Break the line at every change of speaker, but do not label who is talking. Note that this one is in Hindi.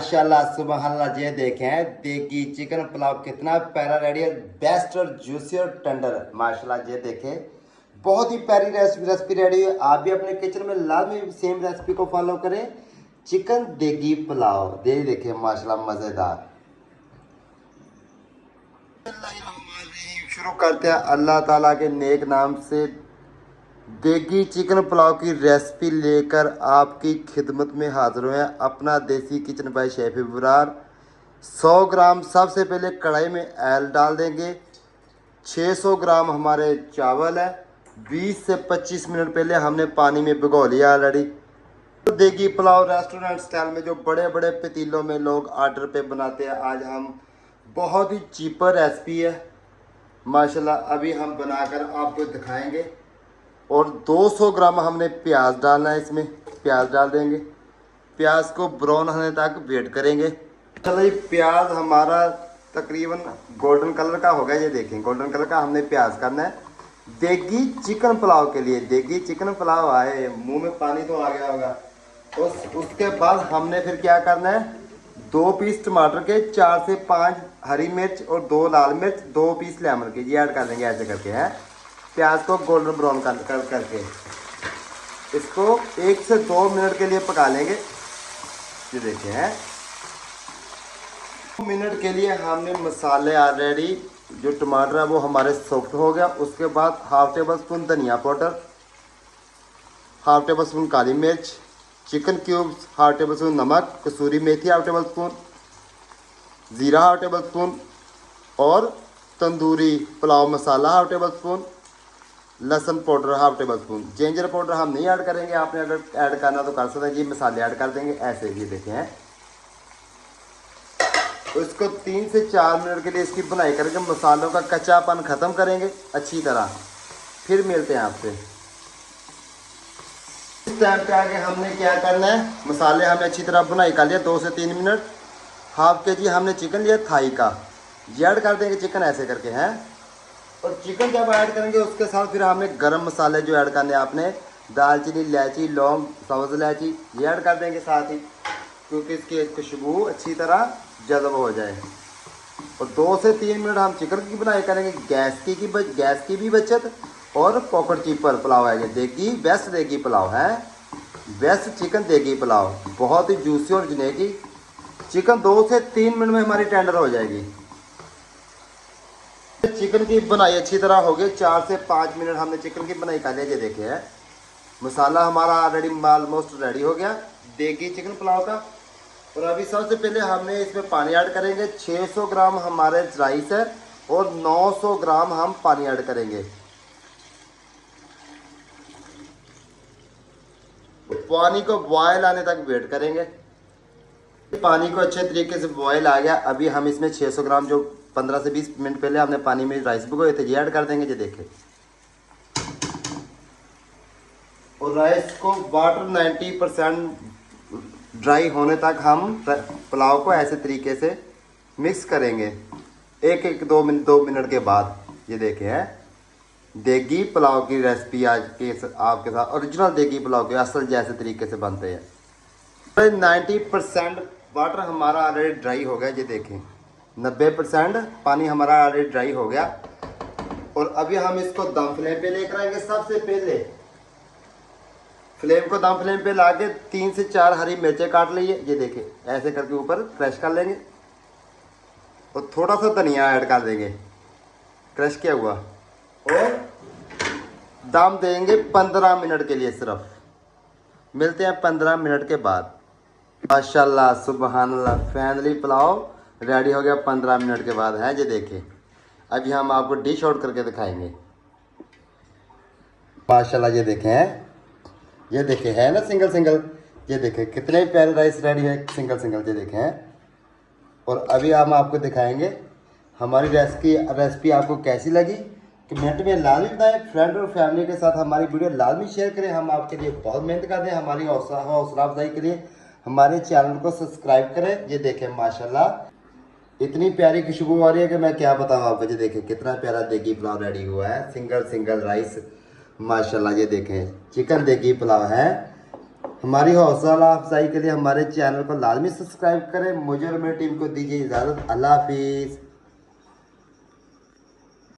माशाल्लाह सुबहानल्लाह। ये देखें देगी चिकन पुलाव कितना प्यारा रेडी है, बेस्ट और जूसी और टेंडर। माशाल्लाह ये देखें बहुत ही प्यारी रेसिपी रेडी है। आप भी अपने किचन में लाजमी सेम रेसिपी को फॉलो करें। चिकन देगी पुलाव ये देखें माशाल्लाह मज़ेदार। शुरू करते हैं अल्लाह ताला के नेक नाम से। देगी चिकन पुलाव की रेसिपी लेकर आपकी खिदमत में हाजिर हुए हैं अपना देसी किचन बाय शेफ इब्रार। 100 ग्राम सबसे पहले कढ़ाई में ऑयल डाल देंगे। 600 ग्राम हमारे चावल है। 20 से 25 मिनट पहले हमने पानी में भिगो लिया ऑलरेडी। तो देगी पुलाव रेस्टोरेंट स्टाइल में जो बड़े बड़े पतीलों में लोग ऑर्डर पे बनाते हैं, आज हम बहुत ही चीपर रेसिपी है माशाल्लाह अभी हम बनाकर आपको दिखाएंगे। और 200 ग्राम हमने प्याज डालना है, इसमें प्याज डाल देंगे। प्याज को ब्राउन होने तक वेट करेंगे। चलो ये प्याज हमारा तकरीबन गोल्डन कलर का हो गया। ये देखें गोल्डन कलर का हमने प्याज करना है देगी चिकन पुलाव के लिए। देगी चिकन पुलाव आए मुंह में पानी तो आ गया होगा। उसके बाद हमने फिर क्या करना है, 2 पीस टमाटर के, 4 से 5 हरी मिर्च और 2 लाल मिर्च, 2 पीस लेमन के ये ऐड कर देंगे ऐसे करके हैं। प्याज को गोल्डन ब्राउन करके इसको 1 से 2 मिनट के लिए पका लेंगे। ये देखें हैं 2 मिनट के लिए हमने मसाले ऑलरेडी जो टमाटर है वो हमारे सॉफ्ट हो गया। उसके बाद हाफ टेबल स्पून धनिया पाउडर, हाफ टेबल स्पून काली मिर्च, chicken cubes, half table spoon नमक, कसूरी मेथी हाफ टेबल स्पून, ज़ीरा हाफ टेबल स्पून और तंदूरी पुलाव मसाला हाफ टेबल स्पून, लहसुन powder half table spoon. Ginger powder हम नहीं ऐड करेंगे, आपने अगर ऐड करना तो कर सकते हैं। ये मसाले ऐड कर देंगे ऐसे। ये देखें हैं इसको 3 से 4 मिनट के लिए इसकी बुनाई करेंगे। मसालों का कच्चापन ख़त्म करेंगे अच्छी तरह। फिर मिलते हैं आपसे। इस टाइम पे आगे हमने क्या करना है, मसाले हमने अच्छी तरह बुनाई कर लिया 2 से 3 मिनट। हाफ के जी हमने चिकन लिया थाई का, ये ऐड कर देंगे चिकन ऐसे करके हैं। और चिकन जब ऐड करेंगे उसके साथ फिर हमने गरम मसाले जो ऐड करने हैं आपने, दालचीनी, इलायची, लौंग, सब्ज़ इलायची ये ऐड कर देंगे साथ ही, क्योंकि इसकी खुशबू अच्छी तरह जज़ब हो जाए। और 2 से 3 मिनट हम चिकन की बनाई करेंगे। गैस की भी बचत और पॉकेट चीपर पुलाव है। ये देगी बेस्ट देगी पुलाव है, बेस्ट चिकन देगी पुलाव, बहुत ही जूसी और जनेगी। चिकन 2 से 3 मिनट में हमारी टेंडर हो जाएगी। चिकन की बनाई अच्छी तरह हो गई। 4 से 5 मिनट हमने चिकन की बनाई कर लिया। ये देखे है मसाला हमारा ऑलरेडी ऑलमोस्ट रेडी हो गया देगी चिकन पुलाव का। और अभी सबसे पहले हमने इसमें पानी ऐड करेंगे। 600 ग्राम हमारे राइस है और 900 ग्राम हम पानी ऐड करेंगे। पानी को बॉयल आने तक वेट करेंगे। पानी को अच्छे तरीके से बॉयल आ गया। अभी हम इसमें 600 ग्राम जो 15 से 20 मिनट पहले हमने पानी में राइस भिगोए थे ये ऐड कर देंगे। ये देखें और राइस को वाटर 90% ड्राई होने तक हम पुलाव को ऐसे तरीके से मिक्स करेंगे 2 मिनट के बाद। ये देखें है देगी पुलाव की रेसिपी आज के आपके साथ ओरिजिनल देगी पुलाव के असल जैसे तरीके से बनते हैं। 90% वाटर हमारा ऑलरेडी ड्राई हो गया। ये देखें 90% पानी हमारा ऑलरेडी ड्राई हो गया। और अभी हम इसको दम फ्लेम पे लेकर आएंगे। सबसे पहले फ्लेम को दम फ्लेम पे लाके 3 से 4 हरी मिर्चें काट लीजिए। ये देखिए ऐसे करके ऊपर क्रश कर लेंगे और थोड़ा सा धनिया ऐड कर देंगे क्रश किया हुआ। और दम देंगे 15 मिनट के लिए सिर्फ। मिलते हैं 15 मिनट के बाद। माशाल्लाह सुबहानल्लाह फाइनली पुलाव रेडी हो गया 15 मिनट के बाद है। ये देखें अभी हम आपको डिश आउट करके दिखाएंगे। माशाल्लाह ये देखें ये देखें है ना सिंगल। ये देखें कितने प्यारे राइस रेडी है सिंगल। ये देखें और अभी हम आपको दिखाएंगे हमारी रेसिपी आपको कैसी लगी। कमेंट में लाजमी बताएं। फ्रेंड और फैमिली के साथ हमारी वीडियो लाजमी शेयर करें। हम आपके लिए बहुत मेहनत करते हैं। हमारी हौसला अफजाई के लिए हमारे चैनल को सब्सक्राइब करें। ये देखें माशाल्लाह इतनी प्यारी खुशबू आ रही है कि मैं क्या बताऊँ आपको। ये देखें कितना प्यारा देगी पुलाव रेडी हुआ है सिंगल राइस माशाल्लाह। ये देखें चिकन देगी पुलाव हमारी हौसला अफजाई के लिए हमारे चैनल को लाजमी सब्सक्राइब करें। मुझे और मेरी टीम को दीजिए इजाज़त। अल्लाह हाफिज़।